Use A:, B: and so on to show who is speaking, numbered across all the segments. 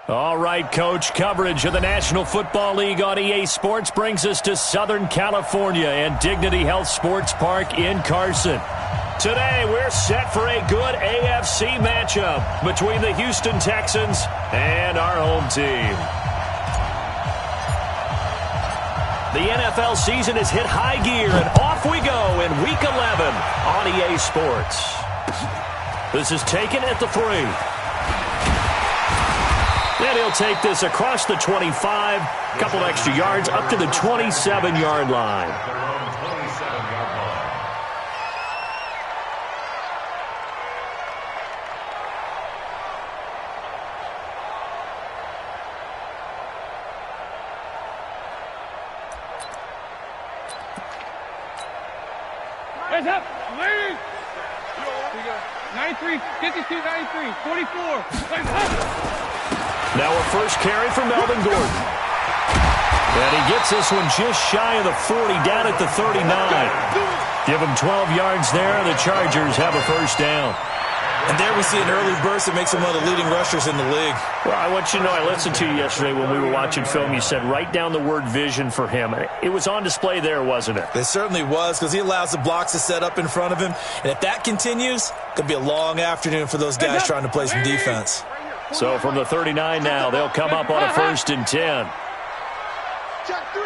A: All right, Coach, coverage of the National Football League on EA Sports brings us to Southern California and Dignity Health Sports Park in Carson. Today, we're set for a good AFC matchup between the Houston Texans and our home team. The NFL season has hit high gear, and off we go in Week 11 on EA Sports. This is taken at the 3. And he'll take this across the 25, a couple extra yards, up to the 27-yard line.
B: Heads up, ladies! 93, 52, 93, 44. Heads up!
A: Now a first carry for Melvin Gordon. And he gets this one just shy of the 40, down at the 39. Give him 12 yards there, and the Chargers have a first down.
C: And there we see an early burst that makes him one of the leading rushers in the league.
A: Well, I want you to know, I listened to you yesterday when we were watching film. You said write down the word vision for him. It was on display there, wasn't it?
C: It certainly was, because he allows the blocks to set up in front of him. And if that continues, it could be a long afternoon for those guys trying to play some defense.
A: So from the 39 now, they'll come up on a 1st and 10.
B: Check three.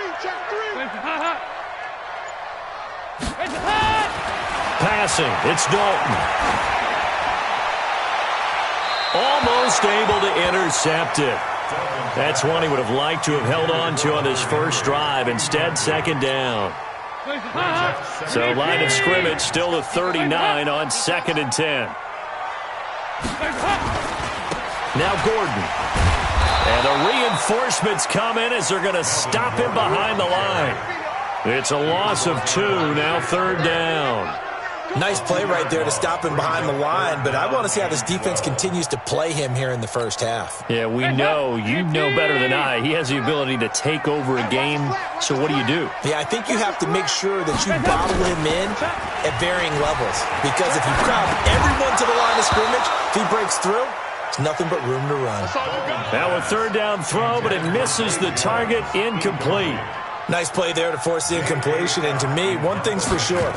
A: Passing, it's Dalton. Almost able to intercept it. That's one he would have liked to have held on to on his first drive. Instead, second down. So line of scrimmage still the 39 on 2nd and 10. Now Gordon. And the reinforcements come in as they're going to stop him behind the line. It's a loss of 2, now 3rd down.
C: Nice play right there to stop him behind the line, but I want to see how this defense continues to play him here in the first half.
A: Yeah, we know. You know better than I. He has the ability to take over a game, so what do you do?
C: Yeah, I think you have to make sure that you bottle him in at varying levels, because if you crowd everyone to the line of scrimmage, if he breaks through, it's nothing but room to run.
A: Now a 3rd down throw, but it misses the target, incomplete.
C: Nice play there to force the incompletion, and to me, one thing's for sure.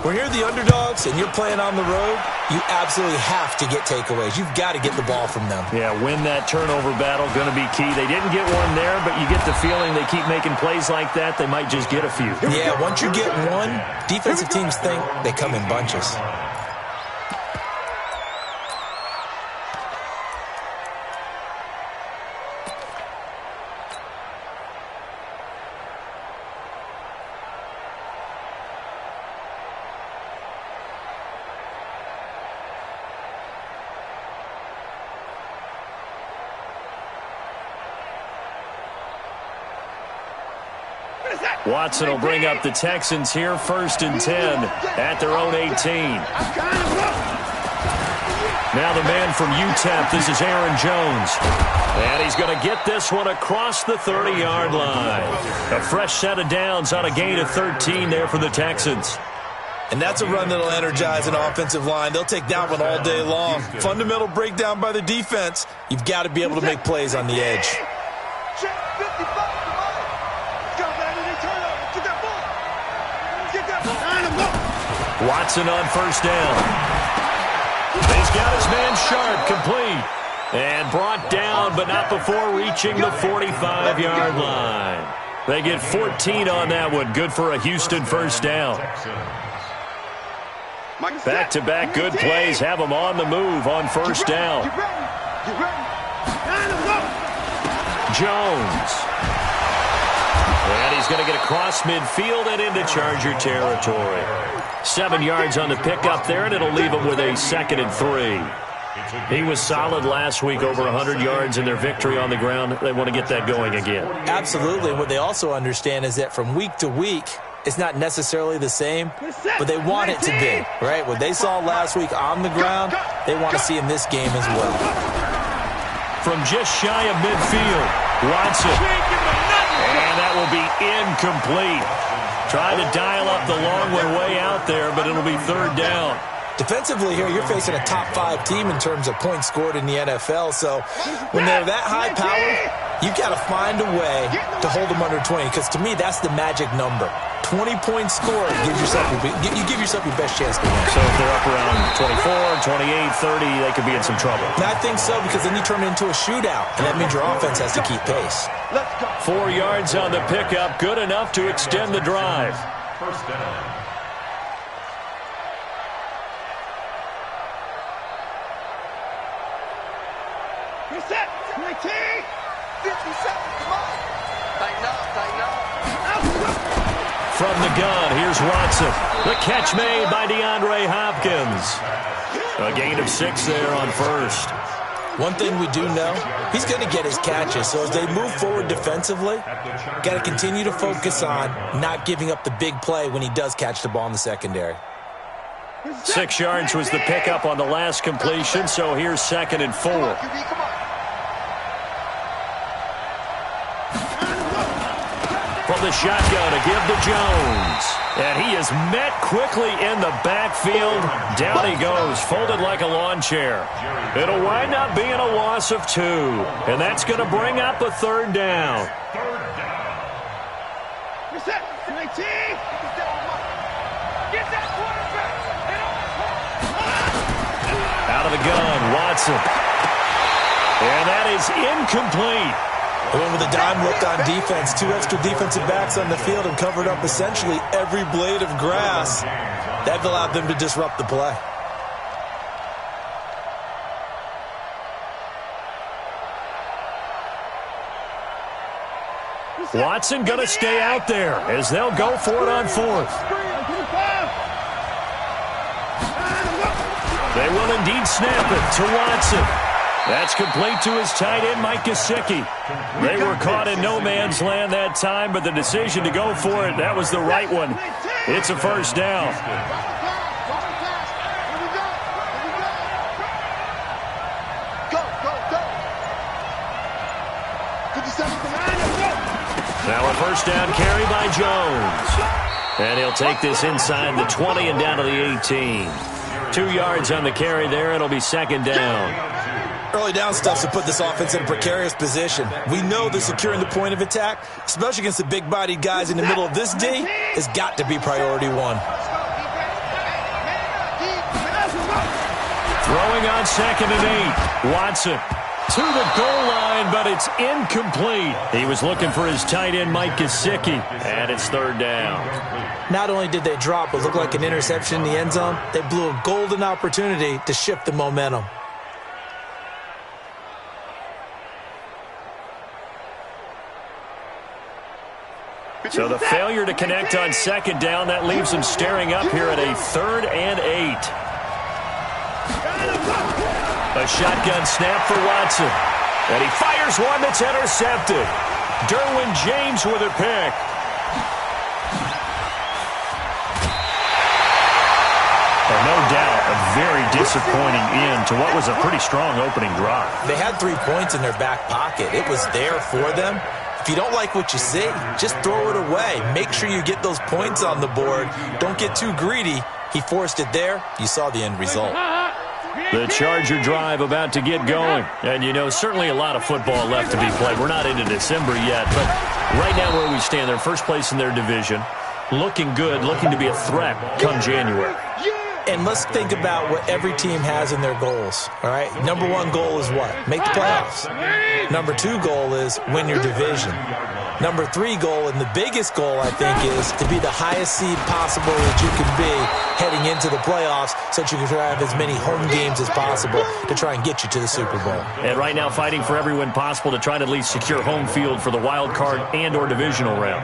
C: When you're the underdogs and you're playing on the road, you absolutely have to get takeaways. You've got to get the ball from them.
A: Yeah, win that turnover battle, going to be key. They didn't get one there, but you get the feeling they keep making plays like that, they might just get a few.
C: Yeah, once you get one, defensive teams think they come in bunches.
A: Watson will bring up the Texans here, 1st and 10 at their own 18. Now the man from UTEP, this is Aaron Jones. And he's going to get this one across the 30-yard line. A fresh set of downs on a gain of 13 there for the Texans.
C: And that's a run that'll energize an offensive line. They'll take that one all day long. Fundamental breakdown by the defense. You've got to be able to make plays on the edge.
A: Watson on 1st down. He's got his man Sharp, complete. And brought down, but not before reaching the 45-yard line. They get 14 on that one. Good for a Houston 1st down. Back-to-back good plays have them on the move on 1st down. Jones. And he's going to get across midfield and into Charger territory. 7 yards on the pickup there, and it'll leave him with a 2nd and 3. He was solid last week, over 100 yards in their victory on the ground. They want to get that going again.
C: Absolutely. What they also understand is that from week to week, it's not necessarily the same, but they want it to be, right? What they saw last week on the ground, they want to see in this game as well.
A: From just shy of midfield, Watson. And that will be incomplete. Trying to dial up the long one way out there, but it'll be 3rd down.
C: Defensively here, you're facing a top 5 team in terms of points scored in the NFL. So when they're that high powered, you've got to find a way to hold them under 20. Because to me, that's the magic number. 20 points scored, you give yourself your best chance to win.
A: So if they're up around 24, 28, 30, they could be in some trouble.
C: And I think so, because then you turn it into a shootout, and that means your offense has to keep pace.
A: 4 yards on the pickup, good enough to extend the drive.
D: First down.
B: Reset. 19. 50
E: seconds. Come on. Tighten up. Tighten up.
A: From the gun, here's Watson. The catch made by DeAndre Hopkins. A gain of 6 there on first.
C: One thing we do know, he's going to get his catches. So as they move forward defensively, got to continue to focus on not giving up the big play when he does catch the ball in the secondary.
A: 6 yards was the pickup on the last completion, so here's 2nd and 4. From the shotgun to give to Jones. And he is met quickly in the backfield. Down he goes, folded like a lawn chair. It'll wind up being a loss of 2. And that's going to bring up a 3rd down.
B: Reset. 19. Get that quarterback.
A: Out of the gun, Watson. And that is incomplete.
C: They went with a dime look on defense. 2 extra defensive backs on the field and covered up essentially every blade of grass. That allowed them to disrupt the play.
A: Watson going to stay out there as they'll go for it on 4th. They will indeed snap it to Watson. That's complete to his tight end, Mike Gesicki. They were caught in no man's land that time, but the decision to go for it, that was the right one. It's a 1st down. Now a 1st down carry by Jones. And he'll take this inside the 20 and down to the 18. 2 yards on the carry there. It'll be 2nd down.
C: Early down stuff to put this offense in a precarious position. We know that securing the point of attack, especially against the big-bodied guys in the middle of this D, has got to be priority 1.
A: Throwing on 2nd and 8. Watson to the goal line, but it's incomplete. He was looking for his tight end, Mike Gesicki, and it's 3rd down.
C: Not only did they drop what looked like an interception in the end zone, they blew a golden opportunity to shift the momentum.
A: So the failure to connect on 2nd down, that leaves them staring up here at a 3rd and 8. A shotgun snap for Watson. And he fires one that's intercepted. Derwin James with a pick. No doubt a very disappointing end to what was a pretty strong opening drive.
C: They had 3 points in their back pocket. It was there for them. If you don't like what you see, just throw it away. Make sure you get those points on the board. Don't get too greedy. He forced it there. You saw the end result.
A: The Charger drive about to get going. And, you know, certainly a lot of football left to be played. We're not into December yet, but right now where we stand, they're first place in their division. Looking good, looking to be a threat come January.
C: And let's think about what every team has in their goals, all right? Number 1 goal is what? Make the playoffs. Number 2 goal is win your division. Number 3 goal, and the biggest goal, I think, is to be the highest seed possible that you can be heading into the playoffs so that you can have as many home games as possible to try and get you to the Super Bowl.
A: And right now fighting for every win possible to try to at least secure home field for the wild card and or divisional round.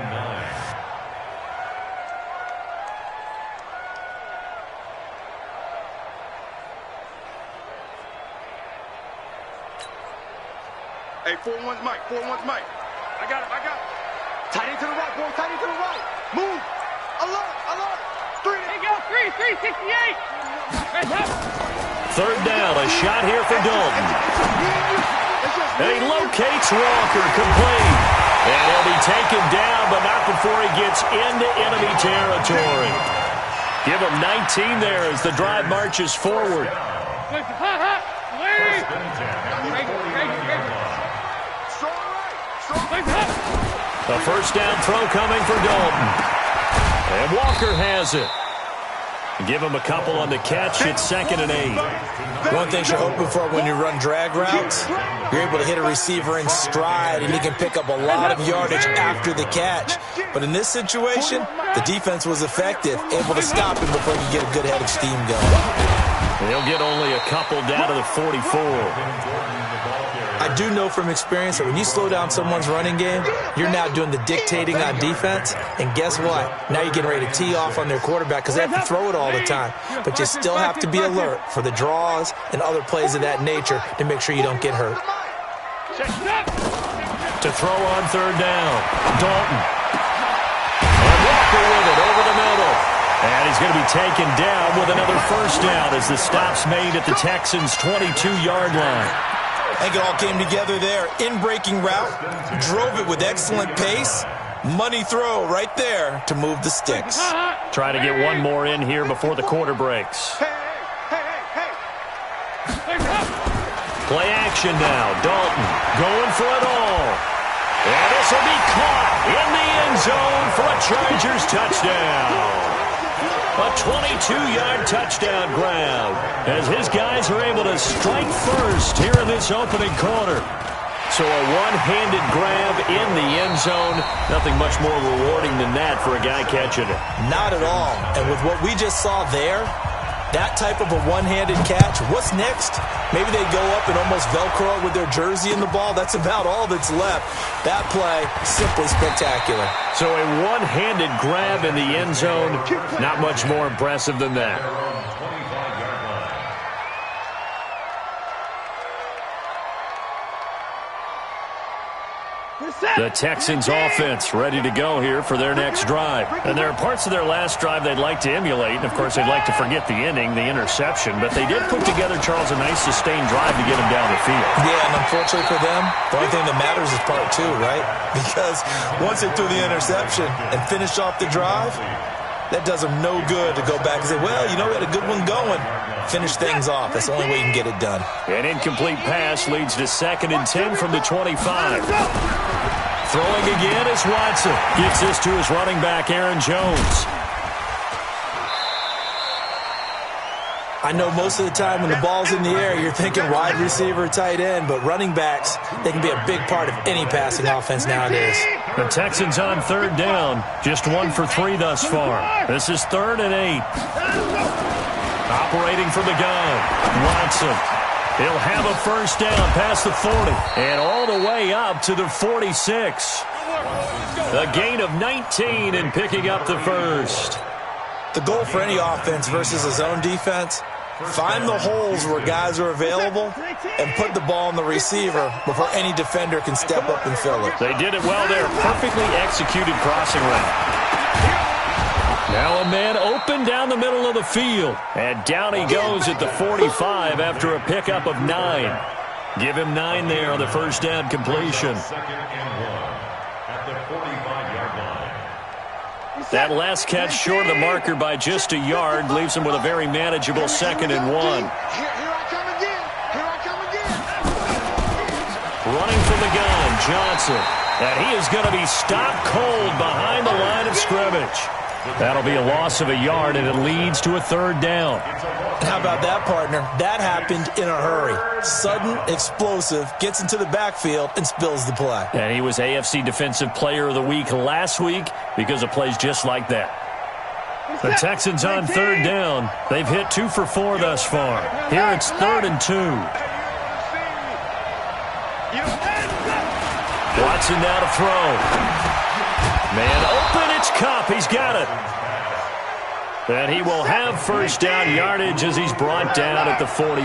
E: Hey, 4-1's Mike. 4-1's Mike. I got him. Tight end to the right, boy. Tight end to the right. Move. Alert. 3.
B: Hey, go. 368.
A: 3rd down. A shot here for Dalton. And he locates Walker, complete. And he'll be taken down, but not before he gets into enemy territory. Give them 19 there as the drive marches forward. A first down throw coming for Dalton. And Walker has it. Give him a couple on the catch. It's 2nd and 8.
C: One thing you're hoping for when you run drag routes, you're able to hit a receiver in stride, and he can pick up a lot of yardage after the catch. But in this situation, the defense was effective, able to stop him before he could get a good head of steam going.
A: He'll get only a couple down to the 44.
C: I do know from experience that when you slow down someone's running game, you're now doing the dictating on defense. And guess what? Now you're getting ready to tee off on their quarterback because they have to throw it all the time. But you still have to be alert for the draws and other plays of that nature to make sure you don't get hurt.
A: To throw on 3rd down, Dalton. And Walker with it over the middle. And he's going to be taken down with another first down as the stop's made at the Texans' 22-yard line.
C: I think it all came together there. In-breaking route, drove it with excellent pace. Money throw right there to move the sticks.
A: Try to get one more in here before the quarter breaks. Play action now. Dalton going for it all. And this will be caught in the end zone for a Chargers touchdown. A 22-yard touchdown grab as his guys are able to strike first here in this opening quarter. So a one-handed grab in the end zone. Nothing much more rewarding than that for a guy catching it.
C: Not at all. And with what we just saw there, that type of a one-handed catch, what's next? Maybe they go up and almost Velcro it with their jersey in the ball. That's about all that's left. That play, simply spectacular.
A: So a one-handed grab in the end zone, not much more impressive than that. The Texans offense ready to go here for their next drive. And there are parts of their last drive they'd like to emulate. And, of course, they'd like to forget the inning, the interception. But they did put together, Charles, a nice sustained drive to get them down the field.
C: Yeah, and unfortunately for them, the only thing that matters is part 2, right? Because once they threw the interception and finished off the drive, that does them no good to go back and say, well, you know, we had a good one going. Finish things off. That's the only way you can get it done.
A: An incomplete pass leads to 2nd and 10 from the 25. Throwing again is Watson. Gets this to his running back, Aaron Jones.
C: I know most of the time when the ball's in the air, you're thinking wide receiver, tight end, but running backs, they can be a big part of any passing offense nowadays.
A: The Texans on 3rd down, just 1 for 3 thus far. This is 3rd and 8. Operating from the gun, Watson. He'll have a first down past the 40 and all the way up to the 46. A gain of 19 and picking up the first.
C: The goal for any offense versus a zone defense, find the holes where guys are available and put the ball on the receiver before any defender can step up and fill it.
A: They did it well there. Perfectly executed crossing route. Now a man open down the middle of the field. And down he goes at the 45 after a pickup of 9. Give him 9 there on the first down completion. That last catch short of the marker by just a yard leaves him with a very manageable 2nd and 1. Running from the gun, Johnson. And he is going to be stopped cold behind the line of scrimmage. That'll be a loss of a yard, and it leads to a 3rd down.
C: How about that, partner? That happened in a hurry. Sudden, explosive, gets into the backfield, and spills the play.
A: And he was AFC Defensive Player of the Week last week because of plays just like that. The Texans on 3rd down. They've hit 2 for 4 thus far. Here it's 3rd and 2. Watson now to throw. Man open, it's Kupp. He's got it. And he will have first down yardage as he's brought down at the 41.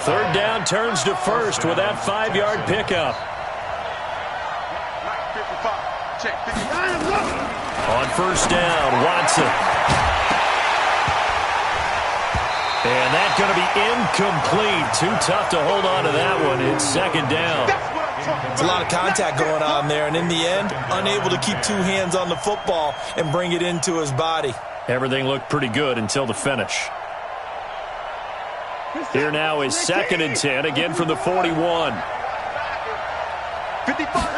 A: 3rd down turns to first with that 5-yard pickup. On first down, Watson. And that's going to be incomplete. Too tough to hold on to that one. It's 2nd down.
C: It's a lot of contact going on there, and in the end, unable to keep 2 hands on the football and bring it into his body.
A: Everything looked pretty good until the finish. Here now is 2nd and 10, again from the 41.
E: 55.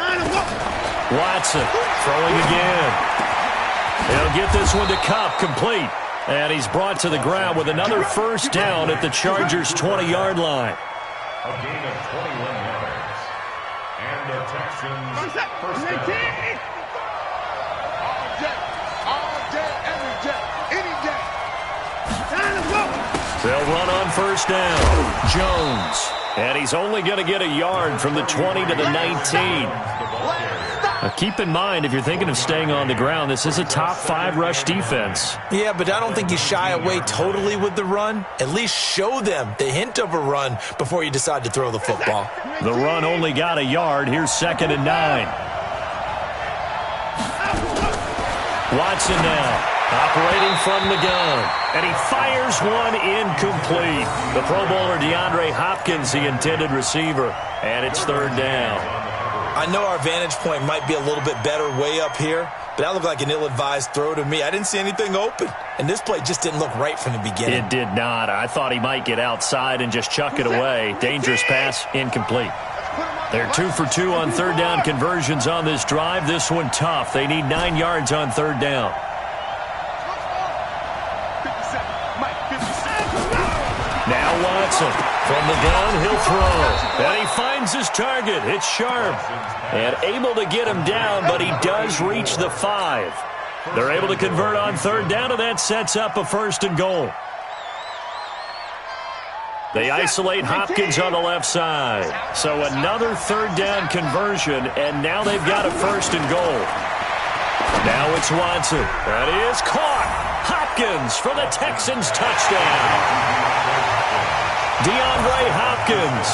A: Watson throwing again. He'll get this one to Cup, complete. And he's brought to the ground with another first down at the Chargers' 20-yard line.
D: A gain of 21 yards. And the Texans first down.
E: All day, every day, any day.
A: They'll run on first down. Jones. And he's only going to get a yard from the 20 to the 19. Now keep in mind, if you're thinking of staying on the ground, this is a top 5 rush defense.
C: Yeah, but I don't think you shy away totally with the run. At least show them the hint of a run before you decide to throw the football.
A: The run only got a yard. Here's 2nd and 9. Watson now, operating from the gun. And he fires one incomplete. The Pro Bowler DeAndre Hopkins, the intended receiver. And it's 3rd down.
C: I know our vantage point might be a little bit better way up here, but that looked like an ill-advised throw to me. I didn't see anything open, and this play just didn't look right from the beginning.
A: It did not. I thought he might get outside and just chuck it away. Dangerous pass, incomplete. They're 2 for 2 on 3rd down conversions on this drive. This one tough. They need 9 yards on 3rd down. Now Watson. From the gun, he'll throw. And he finds his target. It's Sharp. And able to get him down, but he does reach the 5. They're able to convert on 3rd down, and that sets up a 1st and goal. They isolate Hopkins on the left side. So another 3rd down conversion, and now they've got a 1st and goal. Now it's Watson. That is caught. Hopkins for the Texans touchdown. DeAndre Hopkins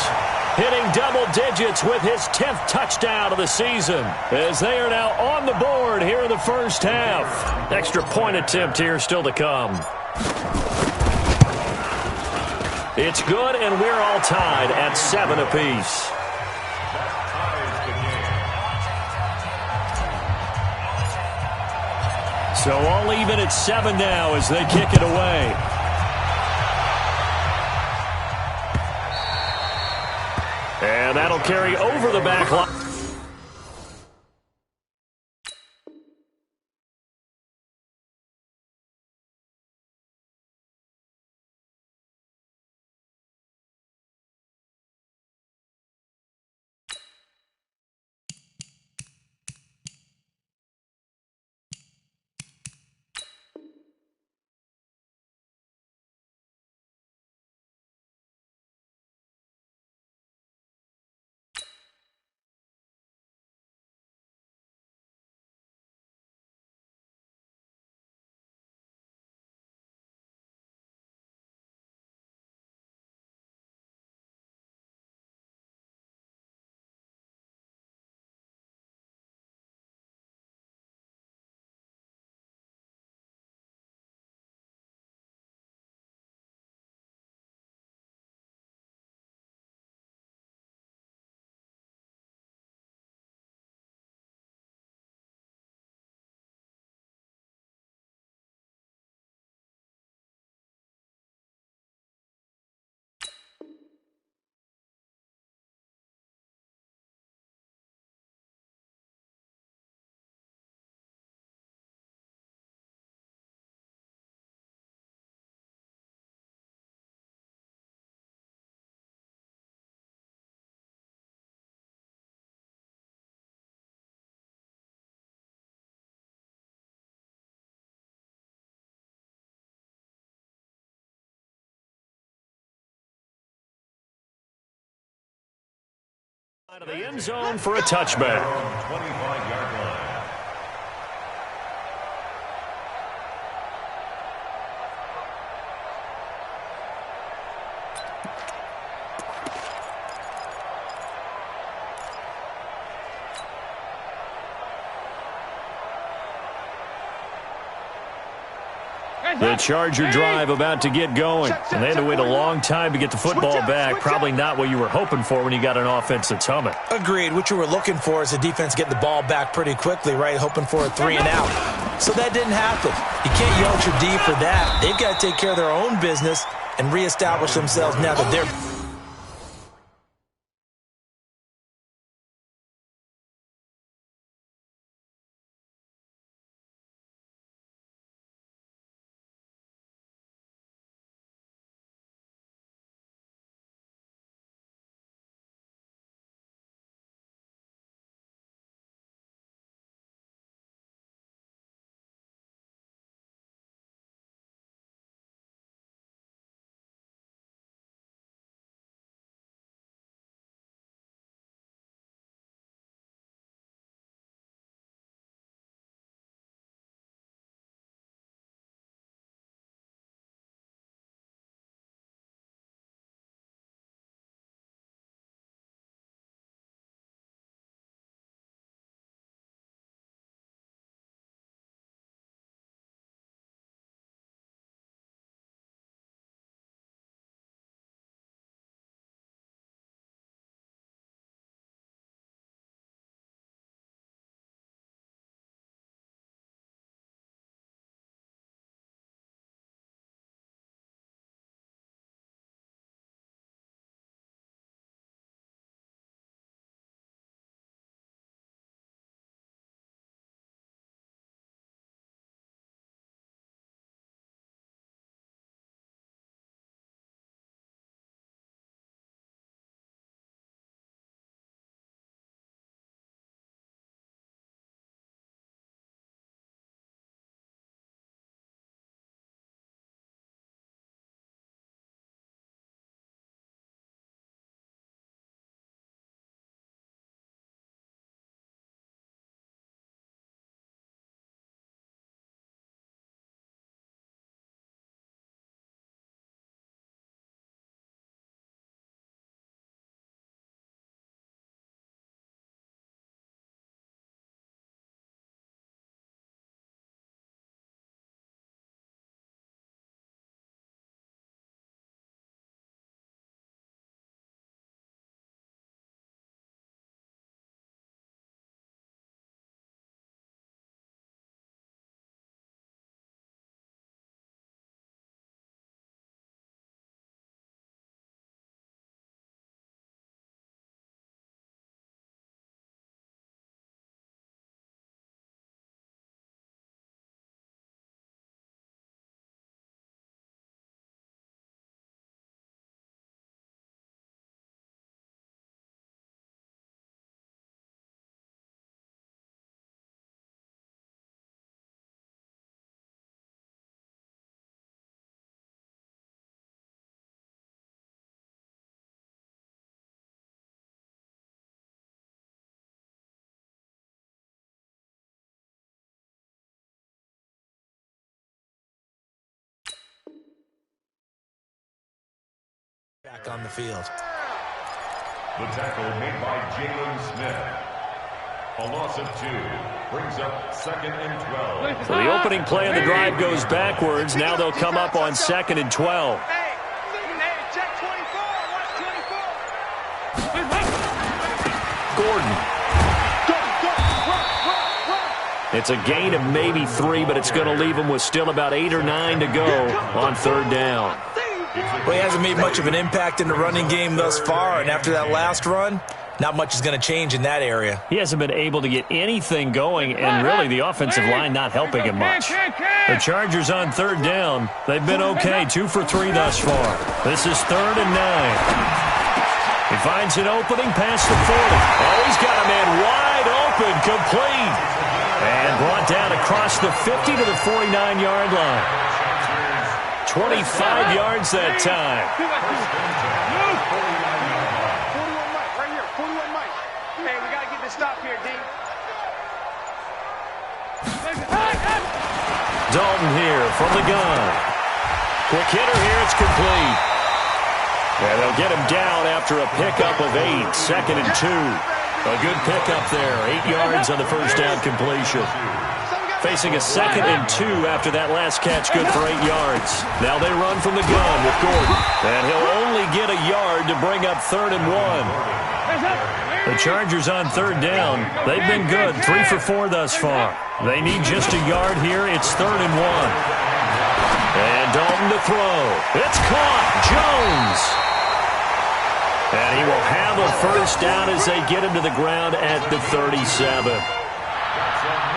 A: hitting double digits with his 10th touchdown of the season as they are now on the board here in the first half. Extra point attempt here still to come. It's good, and we're all tied at 7 apiece. So all even at 7 now as they kick it away. And that'll carry over the back line. Out of the end zone for a touchback.
D: 25-yard line.
B: Hey,
A: The Charger drive about to get going. And they had to wait a long time to get the football back. Probably not what you were hoping for when you got an offense that's humming.
C: Agreed. What you were looking for is a defense getting the ball back pretty quickly, right? Hoping for a 3 and out. So that didn't happen. You can't yell at your D for that. They've got to take care of their own business and reestablish themselves now that they're... back on the field.
D: The tackle made by Jalen Smith. A loss of 2 brings up 2nd and 12.
A: So the opening play of the drive goes backwards. Now they'll come up on 2nd and 12.
B: Check 24. Watch 24.
A: Gordon. It's a gain of maybe 3, but it's going to leave him with still about 8 or 9 to go on 3rd down.
C: Well, he hasn't made much of an impact in the running game thus far, and after that last run, not much is going to change in that area.
A: He hasn't been able to get anything going, and really the offensive line not helping him much. The Chargers on 3rd down. They've been okay, 2 for 3 thus far. This is 3rd and 9. He finds an opening past the 40. Oh, he's got a man wide open, complete. And brought down across the 50 to the 49-yard line. 25 yards that time.
B: 41 Mike, right here. 41 Mike. Hey, we got to get this stop here, D.
A: Dalton here from the gun. Quick hitter here, it's complete. And they'll get him down after a pickup of 8, 2nd and 2. A good pickup there, 8 yards on the first down completion. Facing a 2nd and 2 after that last catch, good for 8 yards. Now they run from the gun with Gordon. And he'll only get a yard to bring up 3rd and 1. The Chargers on 3rd down. They've been good, 3 for 4 thus far. They need just a yard here. It's 3rd and 1. And Dalton to throw. It's caught. Jones. And he will have a first down as they get him to the ground at the 37.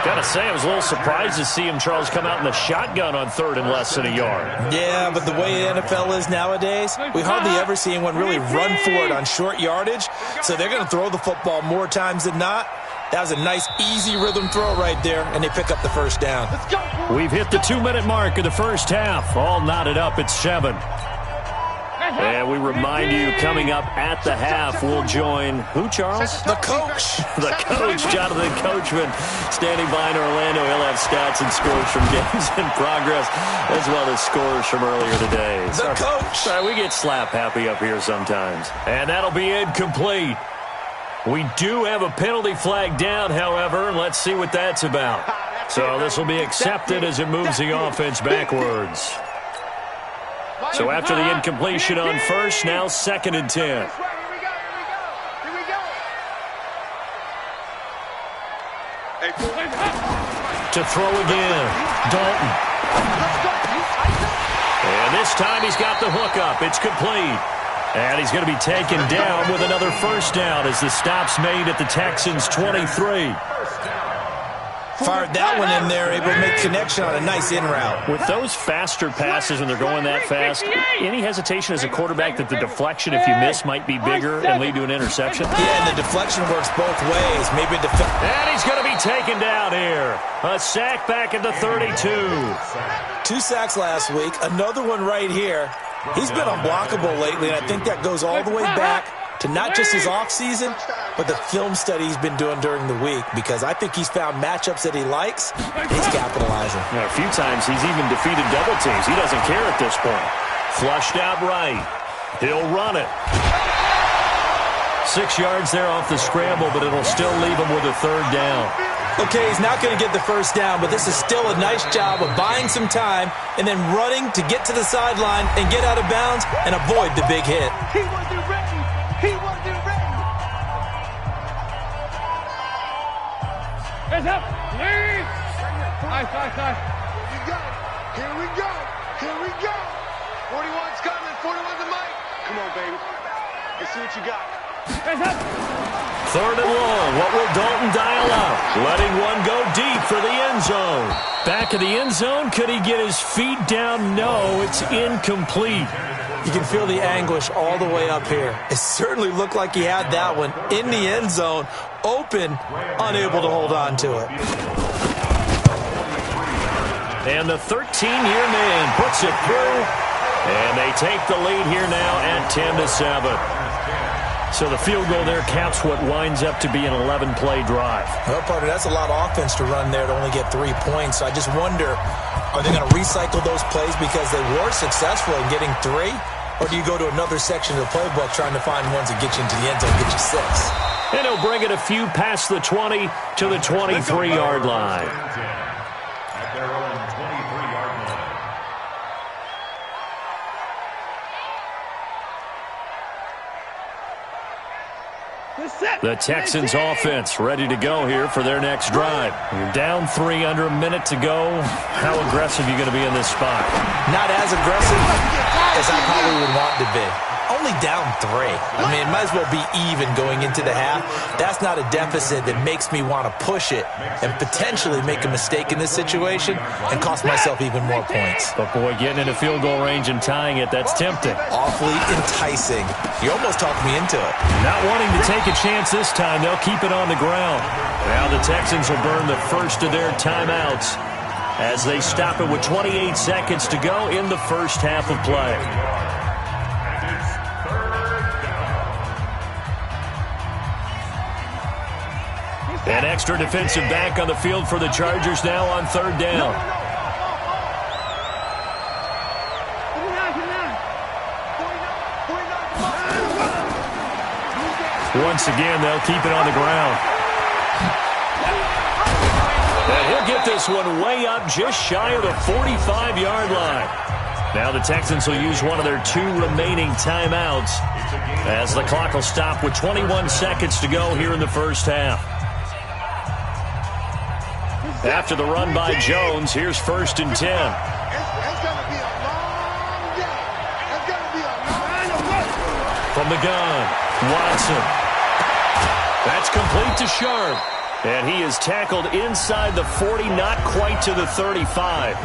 A: Gotta say, I was a little surprised to see him, Charles, come out in the shotgun on 3rd and less than a yard.
C: Yeah, but the way the NFL is nowadays, we hardly ever see anyone really run for it on short yardage. So they're going to throw the football more times than not. That was a nice, easy rhythm throw right there, and they pick up the first down.
A: We've hit the 2-minute mark of the first half. All knotted up at 7. And we remind you, coming up at the half, we'll join who, Charles?
C: The coach.
A: The coach, Jonathan Coachman, standing by in Orlando. He'll have stats and scores from games in progress, as well as scores from earlier today.
C: The coach.
A: Sorry, we get slap happy up here sometimes. And that'll be incomplete. We do have a penalty flag down, however, and let's see what that's about. So this will be accepted as it moves the offense backwards. So after the incompletion on first, now 2nd and 10.
B: Here we go.
A: To throw again, Dalton. And this time he's got the hook up. It's complete. And he's going to be taken down with another first down as the stop's made at the Texans' 23.
C: Fired that one in there, able to make connection on a nice in route.
A: With those faster passes when they're going that fast, any hesitation as a quarterback that the deflection, if you miss, might be bigger and lead to an interception?
C: Yeah, and the deflection works both ways. Maybe
A: and he's going to be taken down here. A sack back at the 32.
C: 2 sacks last week, another one right here. He's been unblockable lately, and I think that goes all the way back to not just his offseason, but the film study he's been doing during the week, because I think he's found matchups that he likes, and he's capitalizing.
A: A few times he's even defeated double teams. He doesn't care at this point. Flushed out right. He'll run it. 6 yards there off the scramble, but it'll still leave him with a 3rd down.
C: Okay, he's not going to get the first down, but this is still a nice job of buying some time and then running to get to the sideline and get out of bounds and avoid the big hit.
B: He wasn't ready. He wasn't ready. Heads up. Lead. Nice.
E: Here we go. Here we go. 41's coming. 41's the mic. Come on, baby. Let's see what you got.
B: Heads up.
A: 3rd and long. What will Dalton dial up? Letting one go deep for the end zone. Back of the end zone. Could he get his feet down? No, it's incomplete.
C: You can feel the anguish all the way up here. It certainly looked like he had that one in the end zone, open, unable to hold on to it.
A: And the 13-year man puts it through, and they take the lead here now at 10-7. So the field goal there caps what winds up to be an 11-play drive.
C: Well, partner, that's a lot of offense to run there to only get 3 points. So I just wonder, are they going to recycle those plays because they were successful in getting 3? Or do you go to another section of the playbook trying to find ones that get you into the end zone, get you 6?
A: And he'll bring it a few past the 20 to the 23-yard line.
D: At their own 23-yard line.
A: The Texans offense ready to go here for their next drive. You're down 3 under a minute to go. How aggressive are you going to be in this spot?
C: Not as aggressive as I probably would want to be. Only down 3. I mean, it might as well be even going into the half. That's not a deficit that makes me want to push it and potentially make a mistake in this situation and cost myself even more points.
A: But, boy, getting into field goal range and tying it, that's tempting.
C: Awfully enticing. You almost talked me into it.
A: Not wanting to take a chance this time, they'll keep it on the ground. Now the Texans will burn the first of their timeouts as they stop it with 28 seconds to go in the first half of play. An extra defensive back on the field for the Chargers now on 3rd down. Once again, they'll keep it on the ground. And he'll they'll get this one way up just shy of the 45-yard line. Now the Texans will use one of their 2 remaining timeouts as the clock will stop with 21 seconds to go here in the first half. After the run by Jones, here's 1st and 10.
E: It's going to be a long day. It's going to be a long
A: From the gun, Watson. That's complete to Sharp. And he is tackled inside the 40, not quite to the 35.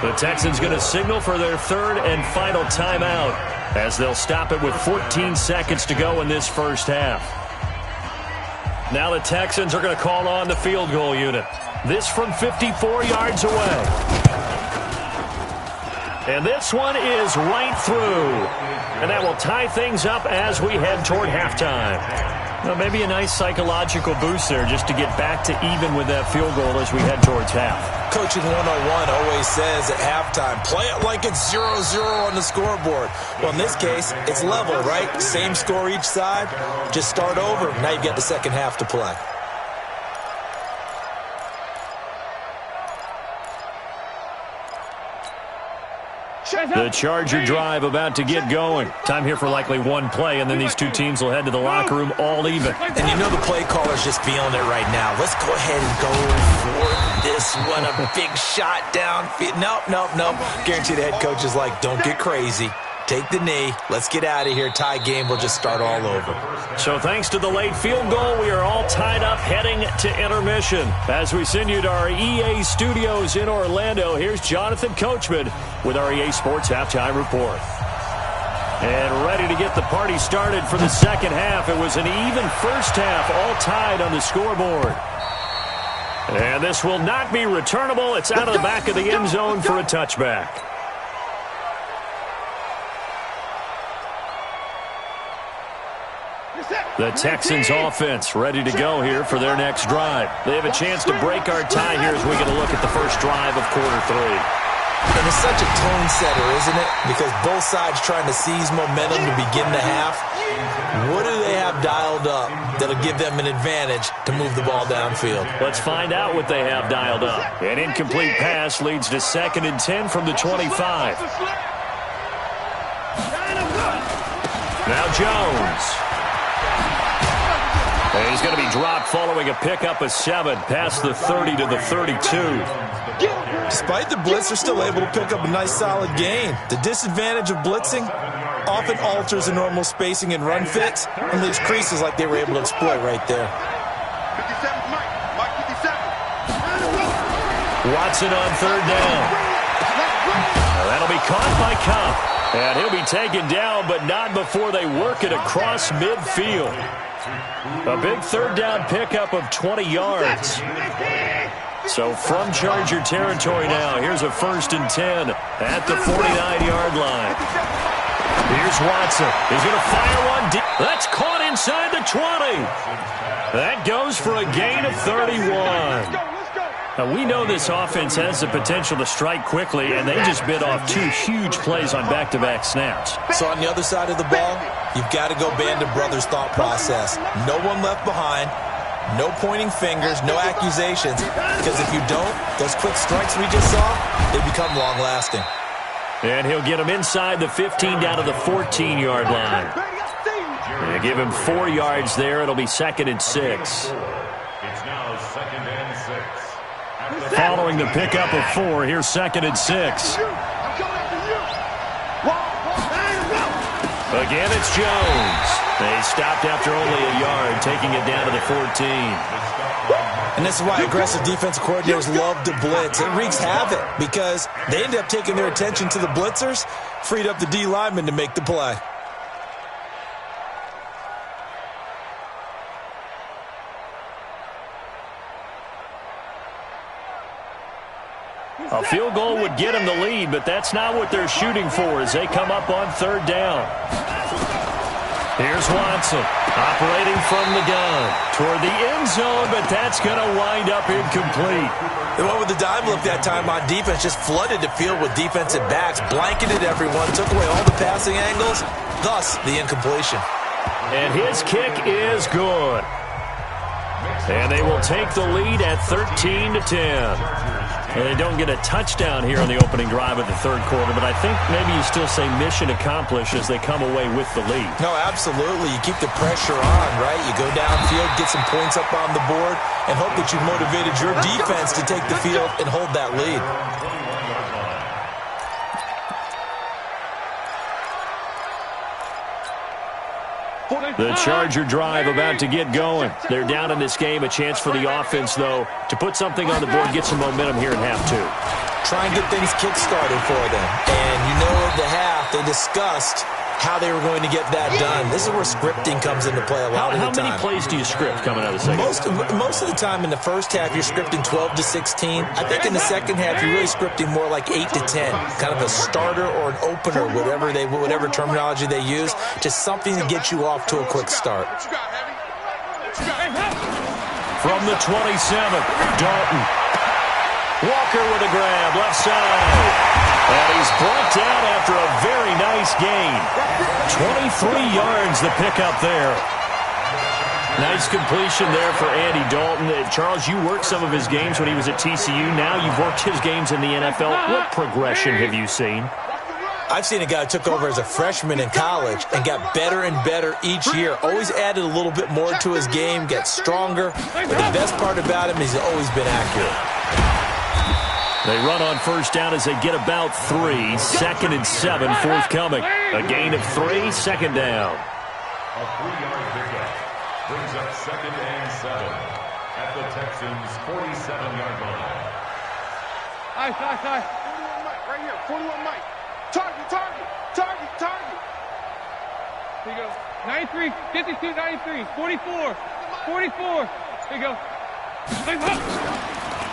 A: The Texans going to signal for their 3rd and final timeout as they'll stop it with 14 seconds to go in this first half. Now the Texans are going to call on the field goal unit. This from 54 yards away. And this one is right through. And that will tie things up as we head toward halftime. Well, maybe a nice psychological boost there just to get back to even with that field goal as we head towards half.
C: Coaching 101 always says at halftime, play it like it's 0-0 on the scoreboard. Well, in this case, it's level, right? Same score each side. Just start over. Now you get the second half to play.
A: The Charger drive about to get going. Time here for likely one play, and then these 2 teams will head to the locker room all even.
C: And you know the play caller's just feeling it right now. Let's go ahead and go for this one. A big shot downfield. Nope. Guarantee the head coach is like, don't get crazy. Take the knee. Let's get out of here. Tie game. We'll just start all over.
A: So thanks to the late field goal, we are all tied up heading to intermission. As we send you to our EA studios in Orlando, here's Jonathan Coachman with our EA Sports Halftime Report. And ready to get the party started for the second half. It was an even first half, all tied on the scoreboard. And this will not be returnable. It's out of the back of the end zone for a touchback. The Texans offense ready to go here for their next drive. They have a chance to break our tie here as we get a look at the first drive of quarter 3.
C: And it's such a tone setter, isn't it? Because both sides trying to seize momentum to begin the half. What do they have dialed up that'll give them an advantage to move the ball downfield?
A: Let's find out what they have dialed up. An incomplete pass leads to 2nd and 10 from the 25. Now Jones. And he's going to be dropped following a pickup of 7 past the 30 to the 32.
C: Despite the blitz, they're still able to pick up a nice solid gain. The disadvantage of blitzing often alters the normal spacing and run fits and leaves creases like they were able to exploit right there.
E: 57, Mike 57.
A: Watson on 3rd down. That'll be caught by Kupp. And he'll be taken down, but not before they work it across midfield. A big 3rd down pickup of 20 yards. So from Charger territory now, here's a 1st and 10 at the 49-yard line. Here's Watson. He's going to fire one deep. That's caught inside the 20. That goes for a gain of 31. Now, we know this offense has the potential to strike quickly, and they just bit off 2 huge plays on back-to-back snaps.
C: So on the other side of the ball, you've got to go Band of Brothers thought process. No one left behind, no pointing fingers, no accusations, because if you don't, those quick strikes we just saw, they become long-lasting.
A: And he'll get him inside the 15 down to the 14-yard line. And give him 4 yards there. It'll be 2nd and 6.
D: It's now 2nd and 6.
A: Following the pickup of 4, here's 2nd and 6. Again, it's Jones. They stopped after only a yard, taking it down to the 14.
C: And this is why aggressive defensive coordinators love to blitz. It wreaks havoc because they end up taking their attention to the blitzers, freed up the D lineman to make the play.
A: A field goal would get them the lead, but that's not what they're shooting for as they come up on 3rd down. Here's Watson operating from the gun toward the end zone, but that's going to wind up incomplete.
C: They went with the dime look that time on defense, just flooded the field with defensive backs, blanketed everyone, took away all the passing angles, thus the incompletion.
A: And his kick is good. And they will take the lead at 13-10. And they don't get a touchdown here on the opening drive of the third quarter, but I think maybe you still say mission accomplished as they come away with the lead.
C: No, absolutely. You keep the pressure on, right? You go downfield, get some points up on the board, and hope that you've motivated your defense to take the field and hold that lead.
A: The Charger drive about to get going. They're down in this game. A chance for the offense, though, to put something on the board, get some momentum here in half two.
C: Try and get things kick-started for them. And you know at the half, they discussed how they were going to get that done. This is where scripting comes into play a lot of the time.
A: How many plays do you script coming out of the second?
C: Most of the time in the first half, you're scripting 12 to 16. I think in the second half, you're really scripting more like 8 to 10. Kind of a starter or an opener, whatever terminology they use. Just something to get you off to a quick start.
A: From the 27, Dalton. Walker with a grab, left side. And he's brought down after a very nice gain. 23 yards the pickup there. Nice completion there for Andy Dalton. Charles, you worked some of his games when he was at TCU. Now you've worked his games in the NFL. What progression have you seen?
C: I've seen a guy who took over as a freshman in college and got better and better each year. Always added a little bit more to his game, got stronger. But the best part about him is he's always been accurate.
A: They run on first down as they get about 3. 2nd and 7 forthcoming. A gain of 3, second down.
D: A 3-yard pickup brings up 2nd and 7 at the Texans' 47-yard line.
B: Ice. 41 Mike, right here. 41 Mike. Target. Here you go. 93, 52, 93, 44. Here you go.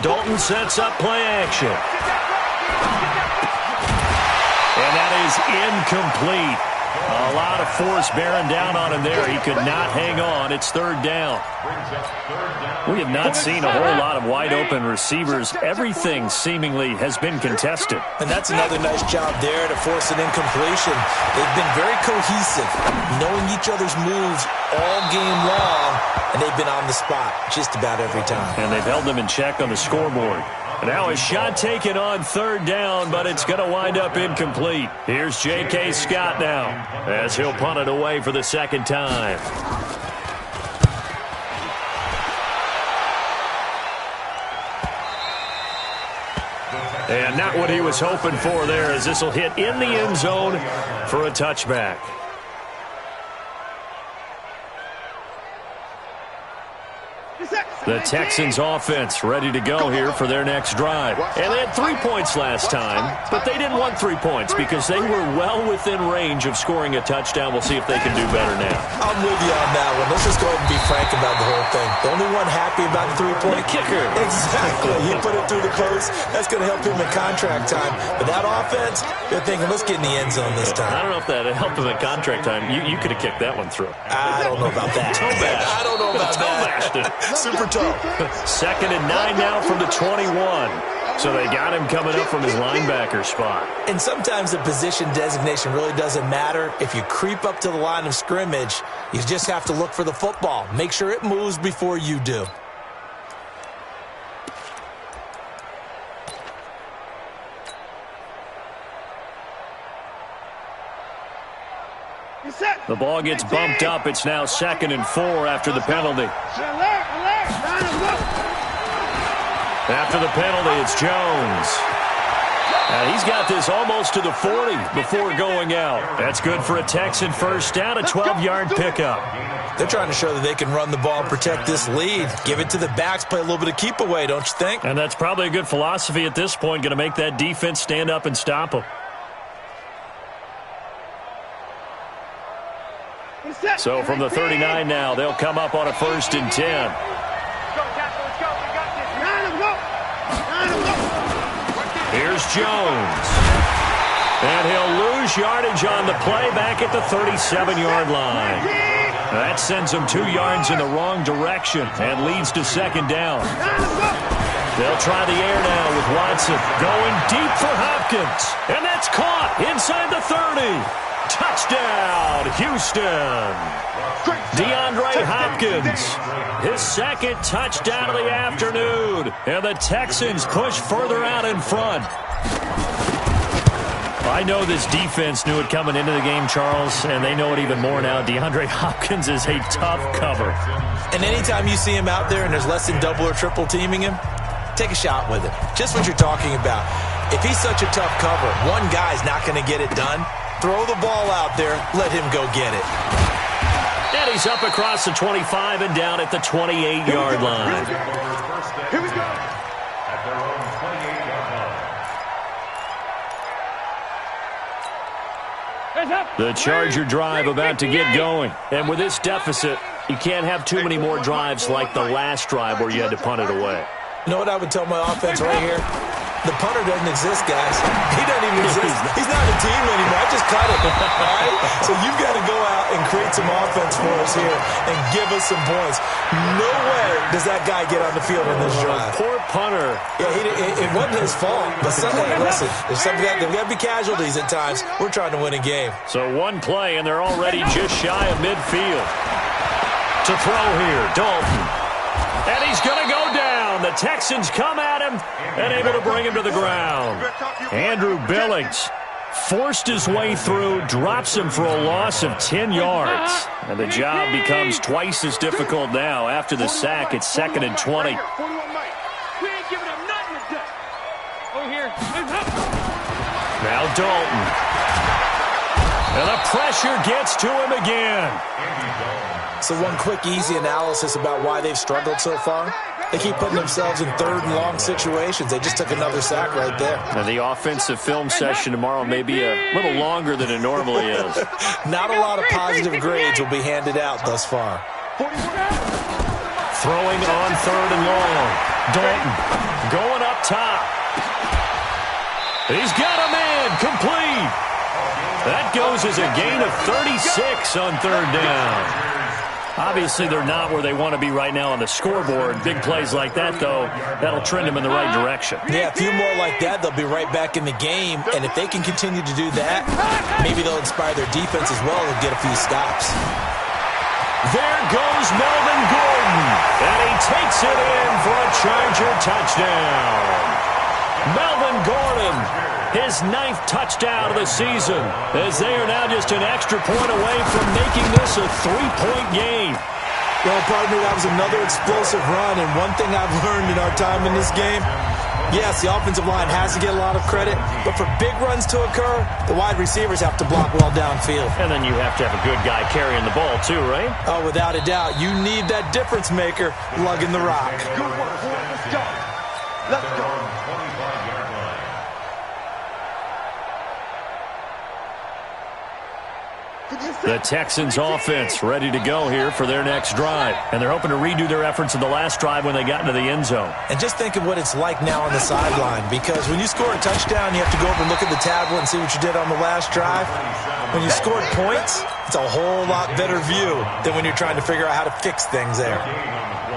A: Dalton sets up play action. And that is incomplete. A lot of force bearing down on him there. He could not hang on. It's third down. We have not seen a whole lot of wide-open receivers. Everything seemingly has been contested.
C: And that's another nice job there to force an incompletion. They've been very cohesive, knowing each other's moves all game long, and they've been on the spot just about every time.
A: And they've held them in check on the scoreboard. Now a shot taken on third down, but it's going to wind up incomplete. Here's J.K. Scott now as he'll punt it away for the second time. And not what he was hoping for there, as this will hit in the end zone for a touchback. The Texans offense ready to go here for their next drive. And they had 3 points last time, but they didn't want 3 points because they were well within range of scoring a touchdown. We'll see if they can do better now.
C: I'm with you on that one. Let's just go ahead and be frank about the whole thing. The only one happy about the 3-point
A: kicker.
C: Exactly. He put it through the post. That's going to help him in contract time. But that offense, they're thinking, let's get in the end zone this time.
A: I don't know if that helped him in contract time. You could have kicked that one through.
C: I don't know about that. I don't know about that. Super tough.
A: 2nd and 9 now from the 21. So they got him coming up from his linebacker spot.
C: And sometimes the position designation really doesn't matter. If you creep up to the line of scrimmage, you just have to look for the football. Make sure it moves before you do.
A: The ball gets bumped up. It's now 2nd and 4 after the penalty. After the penalty, it's Jones. And he's got this almost to the 40 before going out. That's good for a Texan first down, a 12-yard pickup.
C: They're trying to show that they can run the ball and protect this lead. Give it to the backs, play a little bit of keep away, don't you think?
A: And that's probably a good philosophy at this point, going to make that defense stand up and stop them. So from the 39 now, they'll come up on a 1st and 10. Here's Jones. And he'll lose yardage on the play back at the 37-yard line. That sends him 2 yards in the wrong direction and leads to 2nd down. They'll try the air now with Watson going deep for Hopkins. And that's caught inside the 30. Touchdown, Houston. DeAndre Hopkins, his second touchdown of the afternoon. And the Texans push further out in front. I know this defense knew it coming into the game, Charles, and they know it even more now. DeAndre Hopkins is a tough cover.
C: And anytime you see him out there and there's less than double or triple teaming him, take a shot with it. Just what you're talking about. If he's such a tough cover, one guy's not going to get it done. Throw the ball out there. Let him go get it.
A: And he's up across the 25 and down at the 28-yard line.
B: Here we go.
D: At their own 28-yard line.
A: The Charger drive about to get going. And with this deficit, you can't have too many more drives like the last drive where you had to punt it away.
C: You know what I would tell my offense right here? The punter doesn't exist, guys. He doesn't even exist. He's not a team anymore. I just cut him. All right? So you've got to go out and create some offense for us here and give us some points. No way does that guy get on the field on this drive.
A: Poor punter.
C: Yeah, it wasn't his fault. But listen, there's got to be casualties at times. We're trying to win a game.
A: So one play, and they're already just shy of midfield. To throw here, Dalton. And he's going to go down. The Texans come at him and able to bring him to the ground. Andrew Billings forced his way through, drops him for a loss of 10 yards. And the job becomes twice as difficult now. After the sack, it's 2nd and 20.
B: We ain't giving him nothing to do. Over here.
A: Now Dalton. And the pressure gets to him again.
C: So one quick, easy analysis about why they've struggled so far. They keep putting themselves in 3rd and long situations. They just took another sack right there.
A: And the offensive film session tomorrow may be a little longer than it normally is.
C: Not a lot of positive grades will be handed out thus far.
A: Throwing on 3rd and long. Dalton going up top. He's got a man complete. That goes as a gain of 36 on 3rd down. Obviously, they're not where they want to be right now on the scoreboard. Big plays like that, though, that'll trend them in the right direction.
C: Yeah, a few more like that, they'll be right back in the game. And if they can continue to do that, maybe they'll inspire their defense as well and get a few stops.
A: There goes Melvin Gordon. And he takes it in for a Charger touchdown. Melvin Gordon, his 9th touchdown of the season, as they are now just an extra point away from making this a 3-point game.
C: Well, partner, that was another explosive run, and one thing I've learned in our time in this game, yes, the offensive line has to get a lot of credit, but for big runs to occur, the wide receivers have to block well downfield.
A: And then you have to have a good guy carrying the ball too, right?
C: Oh, without a doubt. You need that difference maker lugging the rock.
B: Good work, boy. Let's go. Let's go.
A: The Texans offense ready to go here for their next drive. And they're hoping to redo their efforts in the last drive when they got into the end zone.
C: And just think of what it's like now on the sideline, because when you score a touchdown, you have to go over and look at the tablet and see what you did on the last drive. When you scored points, it's a whole lot better view than when you're trying to figure out how to fix things there.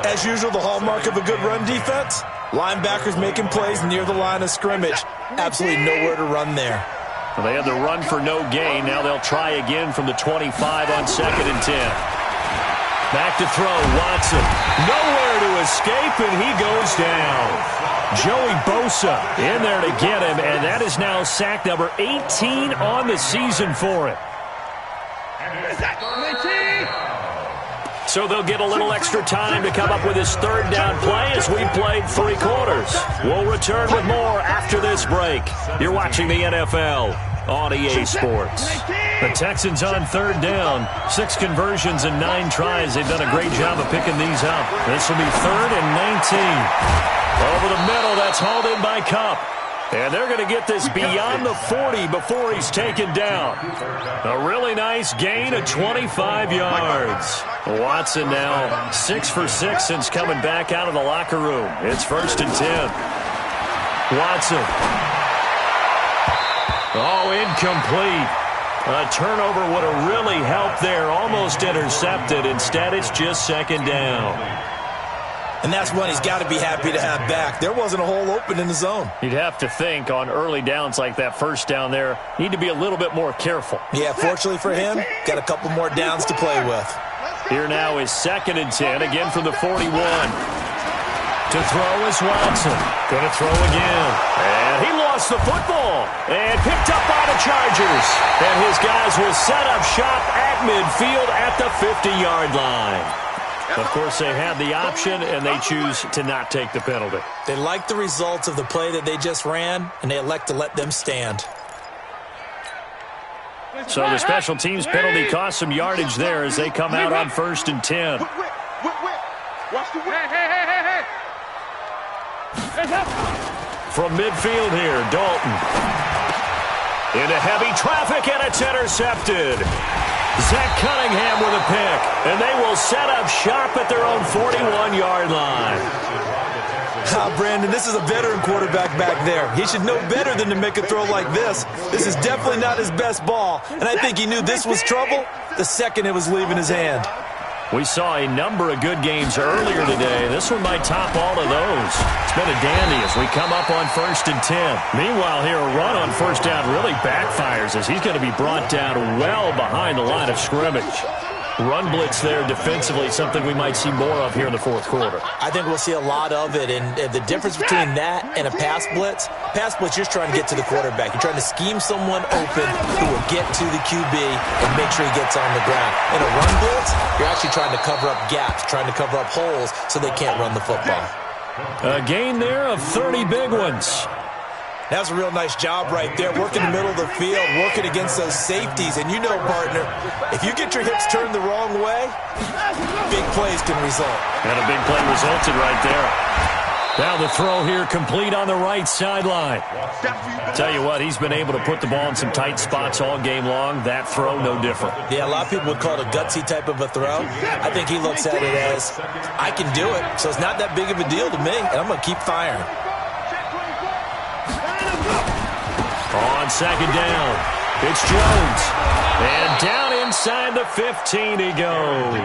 C: As usual, the hallmark of a good run defense, linebackers making plays near the line of scrimmage. Absolutely nowhere to run there.
A: Well, they had the run for no gain. Now they'll try again from the 25 on 2nd and 10. Back to throw, Watson. Nowhere to escape, and he goes down. Joey Bosa in there to get him, and that is now sack number 18 on the season for him. So they'll get a little extra time to come up with his 3rd down play as we played 3 quarters. We'll return with more after this break. You're watching the NFL on EA Sports. The Texans on 3rd down. 6 conversions and 9 tries. They've done a great job of picking these up. This will be 3rd and 19. Over the middle, that's hauled in by Kupp. And they're going to get this beyond the 40 before he's taken down. A really nice gain of 25 yards. Watson now 6 for 6 since coming back out of the locker room. It's 1st and 10. Watson. Oh, incomplete. A turnover would have really helped there. Almost intercepted. Instead, it's just 2nd down.
C: And that's one he's got to be happy to have back. There wasn't a hole open in the zone.
A: You'd have to think on early downs like that first down there, need to be a little bit more careful.
C: Yeah, fortunately for him, got a couple more downs to play with.
A: Here now is 2nd and 10, again from the 41. To throw is Watson. Going to throw again. And he lost the football. And picked up by the Chargers. And his guys will set up shop at midfield at the 50-yard line. Of course, they have the option, and they choose to not take the penalty.
C: They like the results of the play that they just ran, and they elect to let them stand.
A: So the special teams penalty cost some yardage there as they come out on 1st and 10.
B: Watch the whip. Hey.
A: From midfield here, Dalton. Into heavy traffic, and it's intercepted. Zach Cunningham with a pick, and they will set up shop at their own 41-yard line.
C: Brandon, this is a veteran quarterback back there. He should know better than to make a throw like this. This is definitely not his best ball, and I think he knew this was trouble the second it was leaving his hand.
A: We saw a number of good games earlier today. This one might top all of those. It's been a dandy as we come up on 1st and 10. Meanwhile, here a run on 1st down really backfires as he's going to be brought down well behind the line of scrimmage. Run blitz there defensively, something we might see more of here in the 4th quarter.
C: I think we'll see a lot of it, and the difference between that and a pass blitz, you're trying to get to the quarterback. You're trying to scheme someone open who will get to the QB and make sure he gets on the ground. In a run blitz, you're actually trying to cover up gaps, trying to cover up holes so they can't run the football.
A: A gain there of 30 big ones.
C: That's a real nice job right there, working the middle of the field, working against those safeties. And you know, partner, if you get your hips turned the wrong way, big plays can result.
A: And a big play resulted right there. Now the throw here complete on the right sideline. Tell you what, he's been able to put the ball in some tight spots all game long. That throw, no different.
C: Yeah, a lot of people would call it a gutsy type of a throw. I think he looks at it as, I can do it, so it's not that big of a deal to me, and I'm going to keep firing.
A: On 2nd down, it's Jones. And down inside the 15 he goes.